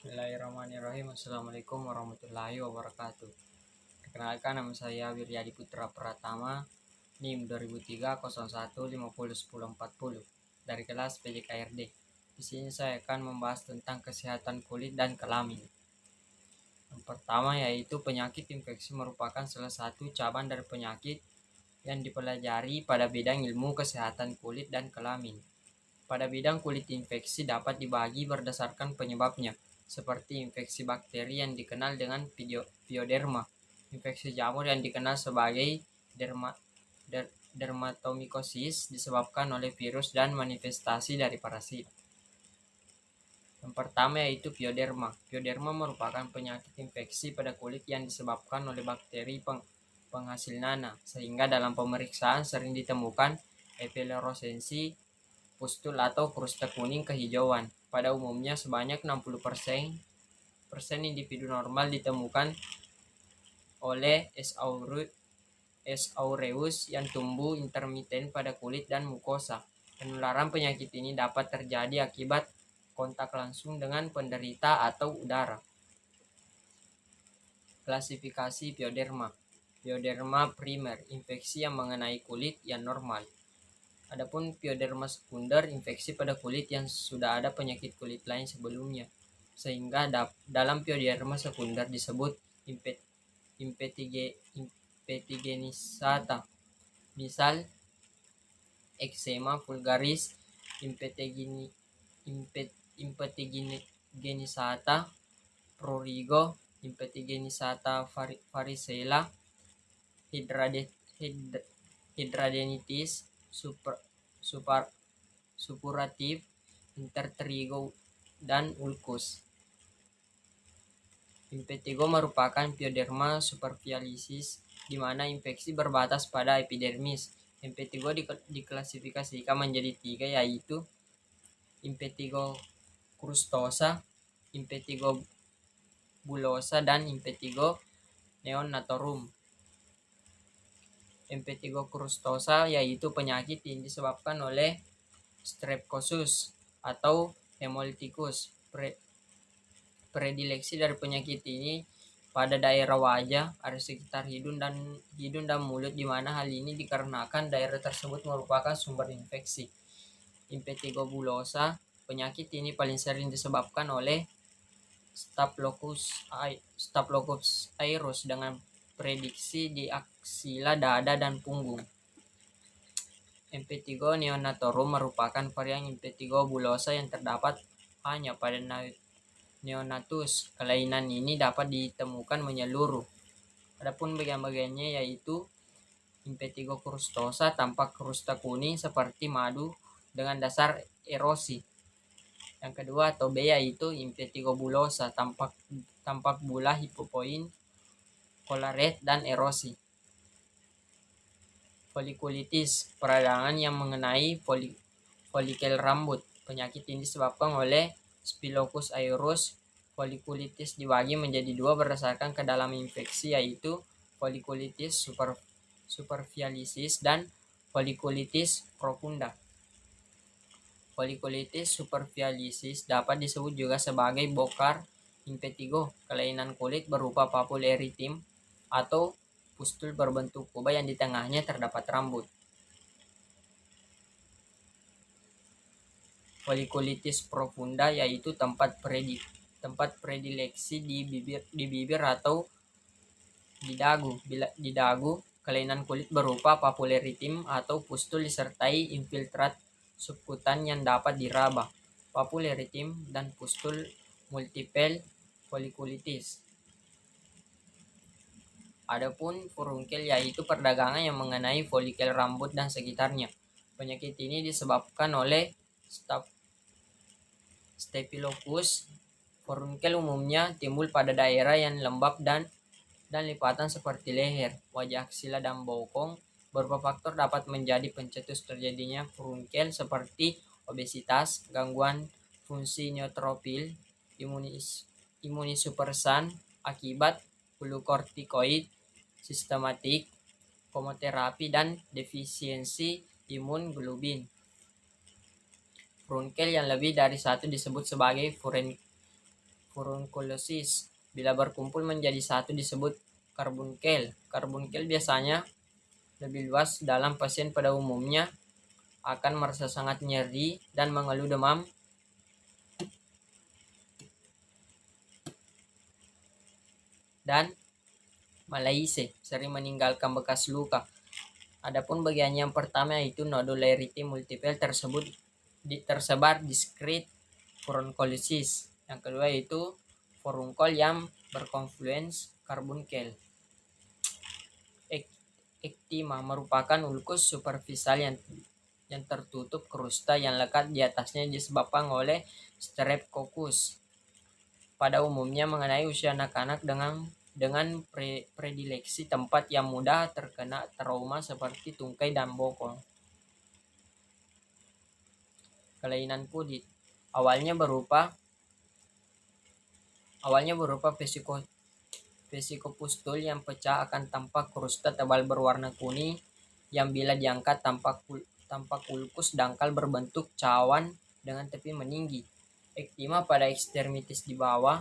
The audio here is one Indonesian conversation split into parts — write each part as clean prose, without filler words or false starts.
Bismillahirrahmanirrahim. Assalamualaikum warahmatullahi wabarakatuh. Perkenalkan, nama saya Wiryadi Putra Pratama, NIM 2003 01 50 10 40 dari kelas PJKRD. Di sini saya akan membahas tentang kesehatan kulit dan kelamin. Yang pertama yaitu penyakit infeksi merupakan salah satu cabang dari penyakit yang dipelajari pada bidang ilmu kesehatan kulit dan kelamin. Pada bidang kulit, infeksi dapat dibagi berdasarkan penyebabnya, seperti infeksi bakteri yang dikenal dengan pioderma, infeksi jamur yang dikenal sebagai dermatomikosis disebabkan oleh virus dan manifestasi dari parasit. Yang pertama yaitu pioderma. Pioderma merupakan penyakit infeksi pada kulit yang disebabkan oleh bakteri penghasil nanah, sehingga dalam pemeriksaan sering ditemukan efloresensi pustul atau krusta kuning kehijauan. Pada umumnya sebanyak 60% individu normal ditemukan oleh S. aureus yang tumbuh intermiten pada kulit dan mukosa. Penularan penyakit ini dapat terjadi akibat kontak langsung dengan penderita atau udara. Klasifikasi pioderma. Pioderma primer, infeksi yang mengenai kulit yang normal. Adapun pioderma sekunder, infeksi pada kulit yang sudah ada penyakit kulit lain sebelumnya, sehingga dalam pioderma sekunder disebut impetigenisata. Misal eczema vulgaris, impetigenisata, prurigo, impetigenisata varicella, hidradenitis suppuratif, intertrigo, dan ulcus. Impetigo merupakan pioderma superficialis di mana infeksi berbatas pada epidermis. Impetigo diklasifikasikan menjadi 3, yaitu impetigo crustosa, impetigo bullosa, dan impetigo neonatorum. Impetigo crustosa yaitu penyakit yang disebabkan oleh Streptococcus atau Haemolyticus. Predileksi dari penyakit ini pada daerah wajah, area sekitar hidung dan mulut, di mana hal ini dikarenakan daerah tersebut merupakan sumber infeksi. Impetigo bullosa, penyakit ini paling sering disebabkan oleh Staphylococcus aureus dengan prediksi di aksila, dada, dan punggung. Impetigo neonatorum merupakan varian impetigo bullosa yang terdapat hanya pada neonatus. Kelainan ini dapat ditemukan menyeluruh. Adapun bagian-bagiannya yaitu impetigo crustosa, tampak krusta kuning seperti madu dengan dasar erosi. Yang kedua atau B yaitu impetigo bullosa, tampak bulah hipopoin, kolaret, dan erosi. Folikulitis, peradangan yang mengenai folikel rambut. Penyakit ini disebabkan oleh Staphylococcus aureus. Folikulitis dibagi menjadi 2 berdasarkan kedalaman infeksi, yaitu folikulitis superficialis dan folikulitis profunda. Folikulitis superficialis dapat disebut juga sebagai bokar impetigo, kelainan kulit berupa papul eritem atau pustul berbentuk kubah yang di tengahnya terdapat rambut. Folikulitis profunda yaitu tempat predileksi di bibir atau di dagu. Di dagu, kelainan kulit berupa papul eritem atau pustul disertai infiltrat subkutan yang dapat diraba. Papul eritem dan pustul multiple folikulitis. Adapun furunkel yaitu perdagangan yang mengenai folikel rambut dan sekitarnya. Penyakit ini disebabkan oleh Staphylococcus. Furunkel umumnya timbul pada daerah yang lembab dan lipatan seperti leher, wajah, aksila, dan bokong. Beberapa faktor dapat menjadi pencetus terjadinya furunkel seperti obesitas, gangguan fungsi neutrofil, imunosupresan akibat glukortikoid sistematik, kemoterapi, dan defisiensi imun globin. Furunkel yang lebih dari satu disebut sebagai Furunculosis. Bila berkumpul menjadi satu disebut karbunkel. Karbunkel biasanya lebih luas dalam pasien pada umumnya akan merasa sangat nyeri dan mengeluh demam dan malaise, sering meninggalkan bekas luka. Adapun bagian yang pertama yaitu nodularity multiple tersebar diskrit furunculosis. Yang kedua yaitu furunkul yang berkonfluens karbunkel. Ektima merupakan ulkus superficial yang tertutup krusta yang lekat di atasnya disebabkan oleh streptococcus. Pada umumnya mengenai usia anak-anak dengan predileksi tempat yang mudah terkena trauma seperti tungkai dan bokong. Kelainan kulit awalnya berupa vesikopustul yang pecah akan tampak krusta tebal berwarna kuning yang bila diangkat tampak ulkus dangkal berbentuk cawan dengan tepi meninggi. Ektima pada ekstremitas di bawah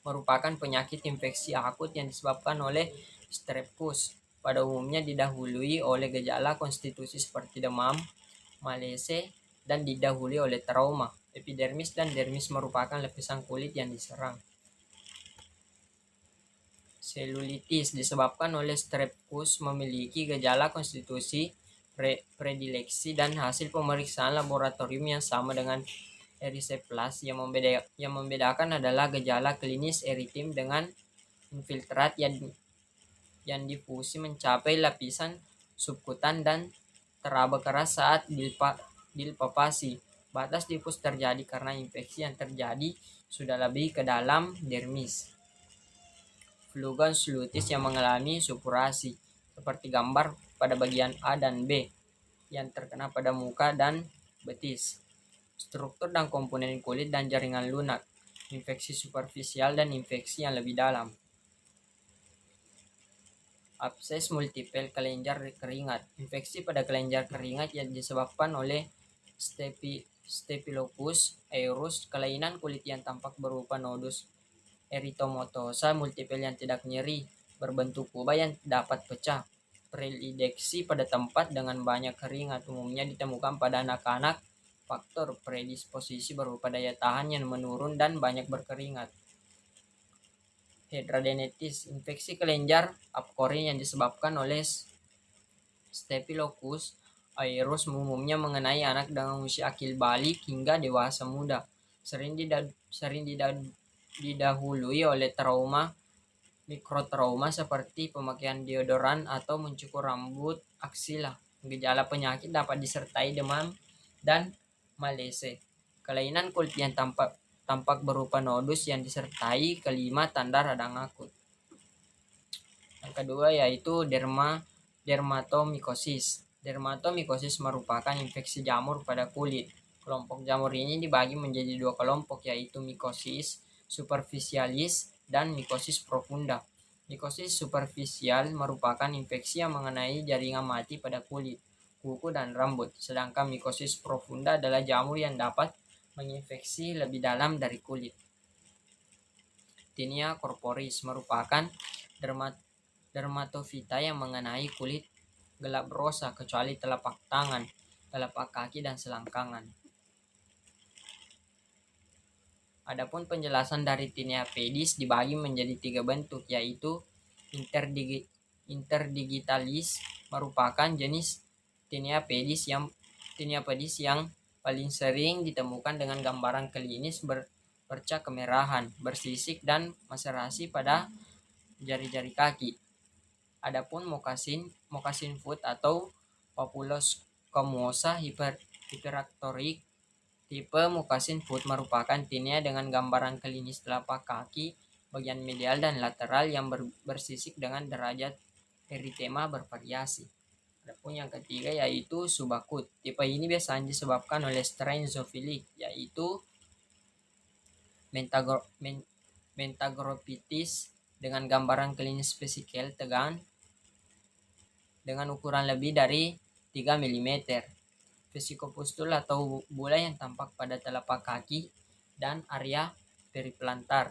merupakan penyakit infeksi akut yang disebabkan oleh Streptococcus. Pada umumnya didahului oleh gejala konstitusi seperti demam, malaise, dan didahului oleh trauma. Epidermis dan dermis merupakan lapisan kulit yang diserang. Selulitis disebabkan oleh Streptococcus memiliki gejala konstitusi, predileksi, dan hasil pemeriksaan laboratorium yang sama dengan erysipelas. Yang membedakan adalah gejala klinis eritem dengan infiltrat yang difusi mencapai lapisan subkutan dan teraba keras saat dilpapasi. Batas difus terjadi karena infeksi yang terjadi sudah lebih ke dalam dermis. Flugonsulitis yang mengalami supurasi, seperti gambar pada bagian A dan B, yang terkena pada muka dan betis. Struktur dan komponen kulit dan jaringan lunak, infeksi superficial dan infeksi yang lebih dalam. Abses multiple kelenjar keringat, infeksi pada kelenjar keringat yang disebabkan oleh Staphylococcus aureus. Kelainan kulit yang tampak berupa nodus eritomatosa multiple yang tidak nyeri, berbentuk kubah yang dapat pecah. Predileksi pada tempat dengan banyak keringat umumnya ditemukan pada anak-anak. Faktor predisposisi berupa daya tahan yang menurun dan banyak berkeringat. Hidradenitis, infeksi kelenjar apkorin yang disebabkan oleh Staphylococcus aureus umumnya mengenai anak dengan usia akil balik hingga dewasa muda. Sering didahului oleh trauma mikrotrauma seperti pemakaian deodoran atau mencukur rambut aksila. Gejala penyakit dapat disertai demam dan malaise. Kelainan kulit yang tampak berupa nodus yang disertai kelima tanda radang akut. Yang kedua yaitu dermatomikosis. Dermatomikosis merupakan infeksi jamur pada kulit. Kelompok jamur ini dibagi menjadi dua kelompok yaitu mikosis superficialis dan mikosis profunda. Mikosis superficial merupakan infeksi yang mengenai jaringan mati pada kulit, kuku, dan rambut. Sedangkan mikosis profunda adalah jamur yang dapat menginfeksi lebih dalam dari kulit. Tinea corporis merupakan dermatofita yang mengenai kulit gelap rosa kecuali telapak tangan, telapak kaki, dan selangkangan. Adapun penjelasan dari tinea pedis dibagi menjadi tiga bentuk yaitu interdigitalis merupakan jenis tinea pedis yang paling sering ditemukan dengan gambaran klinis bercak kemerahan, bersisik, dan maserasi pada jari-jari kaki. Adapun moccasin foot atau papuloskomosa hyperactorik tipe moccasin foot merupakan tinea dengan gambaran klinis telapak kaki bagian medial dan lateral yang bersisik dengan derajat eritema bervariasi. Adapun yang ketiga yaitu subakut. Tipe ini biasanya disebabkan oleh strain zoophilic yaitu Mentagrophytis dengan gambaran klinis vesikel tegang dengan ukuran lebih dari 3 mm. Vesikopustul atau bula yang tampak pada telapak kaki dan area periplantar.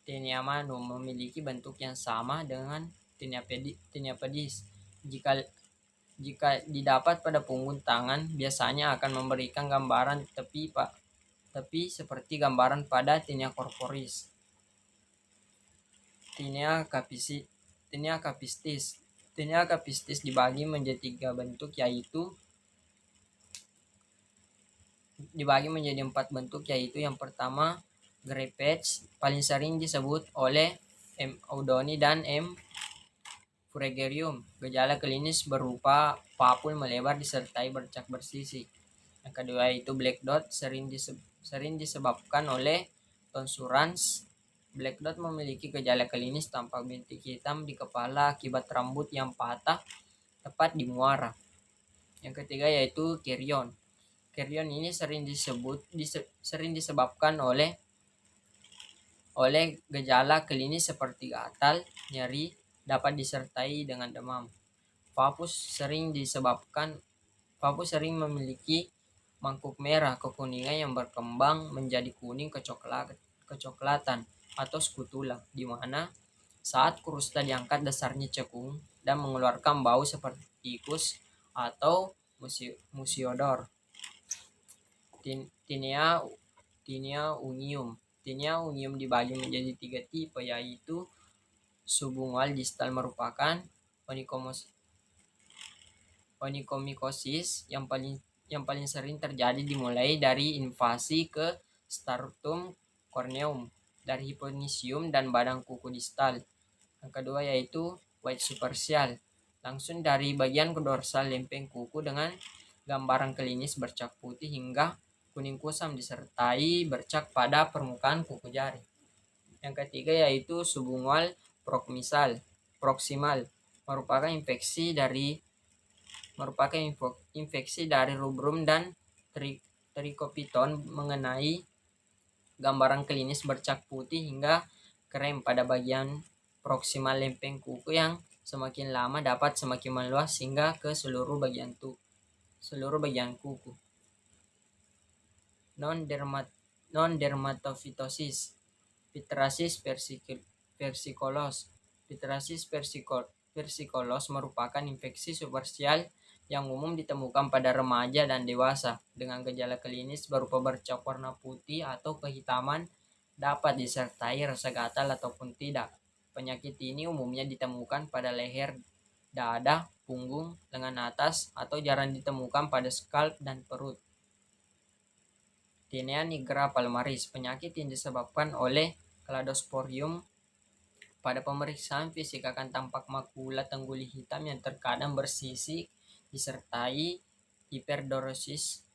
Tinea manum memiliki bentuk yang sama dengan tinea pedis. Jika didapat pada punggung tangan, biasanya akan memberikan gambaran tepi seperti gambaran pada tinea corporis. Tinea capistis. Tinea capistis dibagi menjadi 3 bentuk, yaitu yang pertama Grey patch, paling sering disebut oleh M. audoni dan M. Frugarium. Gejala klinis berupa papul melebar disertai bercak bersisi. Yang kedua yaitu black dot, sering disebabkan oleh tonsurans. Black dot memiliki gejala klinis tampak bintik hitam di kepala akibat rambut yang patah tepat di muara. Yang ketiga yaitu kerion. Kerion ini sering disebabkan oleh gejala klinis seperti gatal, nyeri, dapat disertai dengan demam. Papus sering memiliki mangkuk merah kekuningan yang berkembang menjadi kuning kecoklatan atau skutula, di mana saat krusta diangkat dasarnya cekung dan mengeluarkan bau seperti tikus atau musiodor. Tinea unguium. Tinea unguium dibagi menjadi 3 tipe, yaitu subungual distal merupakan onychomycosis yang paling sering terjadi dimulai dari invasi ke stratum corneum dari hyponychium dan badan kuku distal. Yang kedua yaitu white superficial, langsung dari bagian dorsal lempeng kuku dengan gambaran klinis bercak putih hingga kuning kusam disertai bercak pada permukaan kuku jari. Yang ketiga yaitu subungual proximal, merupakan infeksi dari rubrum dan trichopiton mengenai gambaran klinis bercak putih hingga krem pada bagian proksimal lempeng kuku yang semakin lama dapat semakin meluas hingga ke seluruh bagian kuku. Non-dermatofitosis. Pityriasis versicolous. Pityriasis versicolous merupakan infeksi superficial yang umum ditemukan pada remaja dan dewasa dengan gejala klinis berupa bercak warna putih atau kehitaman, dapat disertai rasa gatal ataupun tidak. Penyakit ini umumnya ditemukan pada leher, dada, punggung, lengan atas, atau jarang ditemukan pada scalp dan perut. Tinea nigra palmaris, penyakit yang disebabkan oleh Cladosporium. Pada pemeriksaan fisik akan tampak makula tengguli hitam yang terkadang bersisik disertai hiperdoresis.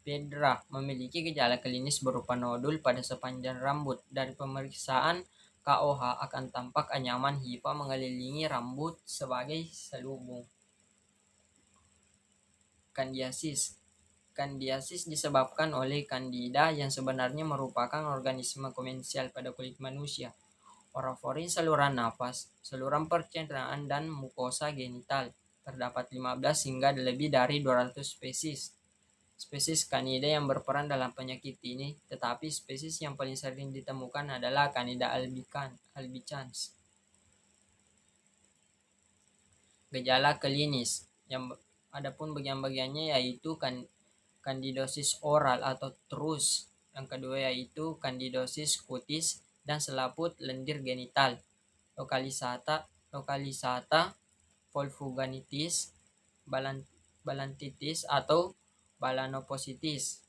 Pedra memiliki gejala klinis berupa nodul pada sepanjang rambut. Dari pemeriksaan KOH akan tampak anyaman hifa mengelilingi rambut sebagai selubung. Kandiasis disebabkan oleh Candida yang sebenarnya merupakan organisme komensial pada kulit manusia. Orofaring saluran napas, saluran pencernaan, dan mukosa genital. Terdapat 15 hingga lebih dari 200 spesies Candida yang berperan dalam penyakit ini, tetapi spesies yang paling sering ditemukan adalah Candida albicans. Gejala klinis adapun bagian-bagiannya yaitu kandidosis oral atau trus. Yang kedua yaitu kandidosis kutis dan selaput lendir genital. Lokalisata vulvogenitis, balantitis atau balanopositis.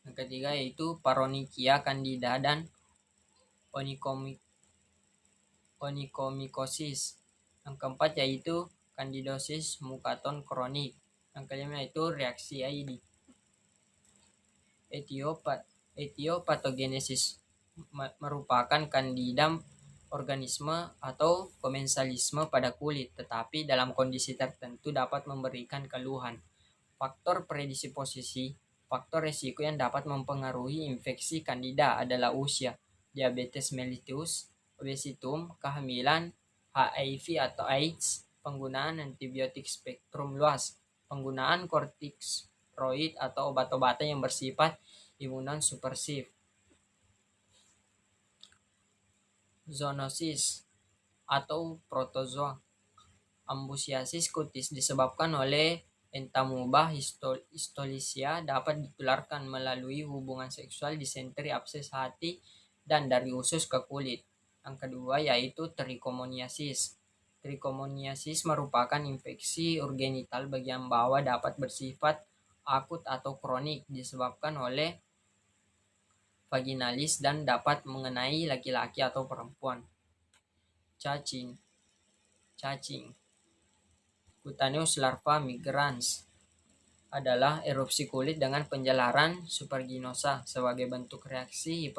Yang ketiga yaitu paronychia candida dan onychomycosis. Yang keempat yaitu kandidosis mukaton kronik. Yang kelima yaitu reaksi ID. Etiopatogenesis merupakan kandida organisme atau komensalisme pada kulit, tetapi dalam kondisi tertentu dapat memberikan keluhan. Faktor predisposisi, faktor resiko yang dapat mempengaruhi infeksi kandida adalah usia, diabetes mellitus, obesitum, kehamilan, HIV atau AIDS, penggunaan antibiotik spektrum luas, penggunaan steroid atau obat-obatan yang bersifat imunosupresif. Zoonosis atau protozoa. Ambusiasis kutis disebabkan oleh Entamuba histolysia, dapat ditularkan melalui hubungan seksual, disenteri, abses hati, dan dari usus ke kulit. Yang kedua yaitu trichomoniasis. Trichomoniasis merupakan infeksi urogenital bagian bawah, dapat bersifat akut atau kronik, disebabkan oleh vaginalis dan dapat mengenai laki-laki atau perempuan. Cacing. Cutaneous larva migrans adalah erupsi kulit dengan penjalaran superginosa sebagai bentuk reaksi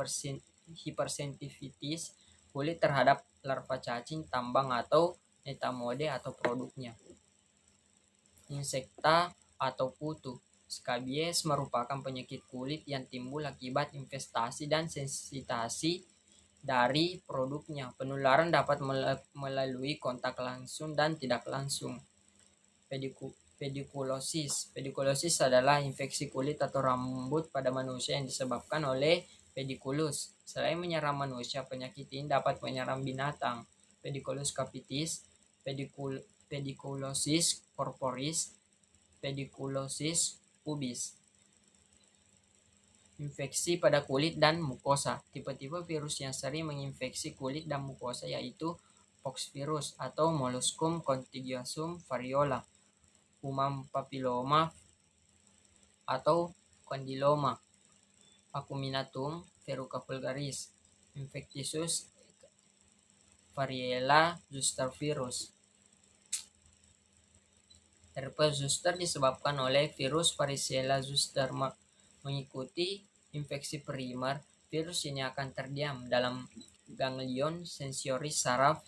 hipersensitivitas kulit terhadap larva cacing tambang atau netamode atau produknya. Insekta atau kutu. Scabies merupakan penyakit kulit yang timbul akibat infestasi dan sensitasi dari produknya. Penularan dapat melalui kontak langsung dan tidak langsung. Pediculosis. Pediculosis adalah infeksi kulit atau rambut pada manusia yang disebabkan oleh pediculus. Selain menyerang manusia, penyakit ini dapat menyerang binatang. Pediculus capitis, pediculosis corporis, pediculosis pubis. Infeksi pada kulit dan mukosa. Tipe-tipe virus yang sering menginfeksi kulit dan mukosa yaitu poxvirus atau molluscum contagiosum variola, Human papilloma atau condyloma, acuminatum verruca vulgaris, infectious variella zoster virus. Herpes zoster disebabkan oleh virus varicella zoster. Mengikuti infeksi primer, virus ini akan terdiam dalam ganglion sensoris saraf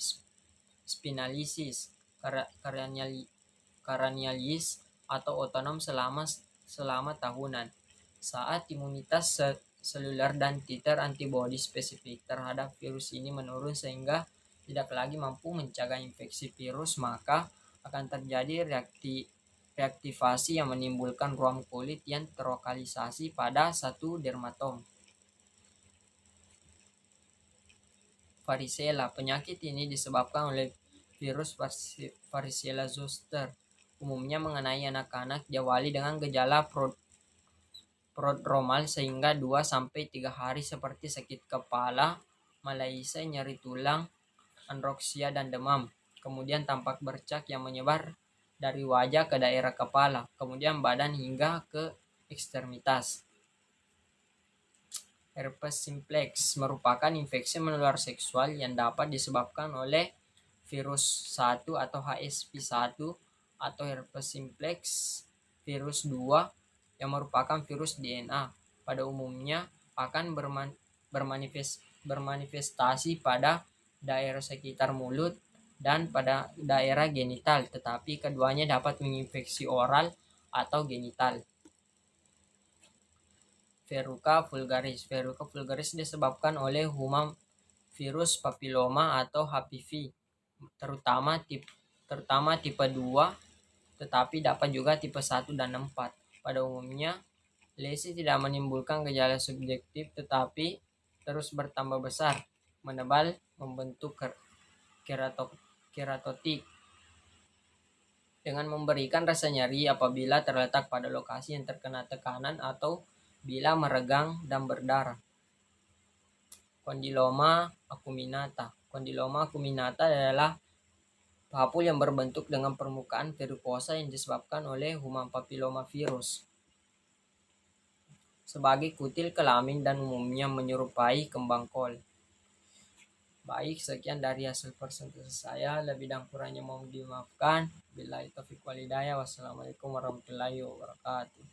spinalis, cranialis atau otonom selama tahunan. Saat imunitas seluler dan titer antibodi spesifik terhadap virus ini menurun sehingga tidak lagi mampu mencegah infeksi virus, maka akan terjadi reaktivasi yang menimbulkan ruam kulit yang terlokalisasi pada satu dermatom. Varicella. Penyakit ini disebabkan oleh virus varicella zoster. Umumnya mengenai anak-anak, diawali dengan gejala prodromal sehingga 2-3 hari seperti sakit kepala, malaise, nyeri tulang, anoroksia, dan demam. Kemudian tampak bercak yang menyebar dari wajah ke daerah kepala, kemudian badan hingga ke ekstremitas. Herpes simplex merupakan infeksi menular seksual yang dapat disebabkan oleh virus 1 atau HSV1 atau herpes simplex virus 2 yang merupakan virus DNA. Pada umumnya akan bermanifestasi pada daerah sekitar mulut dan pada daerah genital, tetapi keduanya dapat menginfeksi oral atau genital. Verruca vulgaris. Verruca vulgaris disebabkan oleh human virus papilloma atau HPV, terutama tipe 2, tetapi dapat juga tipe 1 dan 4. Pada umumnya, lesi tidak menimbulkan gejala subjektif tetapi terus bertambah besar, menebal, membentuk keratotik dengan memberikan rasa nyeri apabila terletak pada lokasi yang terkena tekanan atau bila meregang dan berdarah. Condyloma acuminata. Condyloma acuminata adalah papul yang berbentuk dengan permukaan verrucosa yang disebabkan oleh human papilloma virus. Sebagai kutil kelamin dan umumnya menyerupai kembang kol. Baik, sekian dari hasil persentase saya. Lebih dan kurangnya mohon dimaafkan. Billahi taufiq wal hidayah. Wassalamualaikum warahmatullahi wabarakatuh.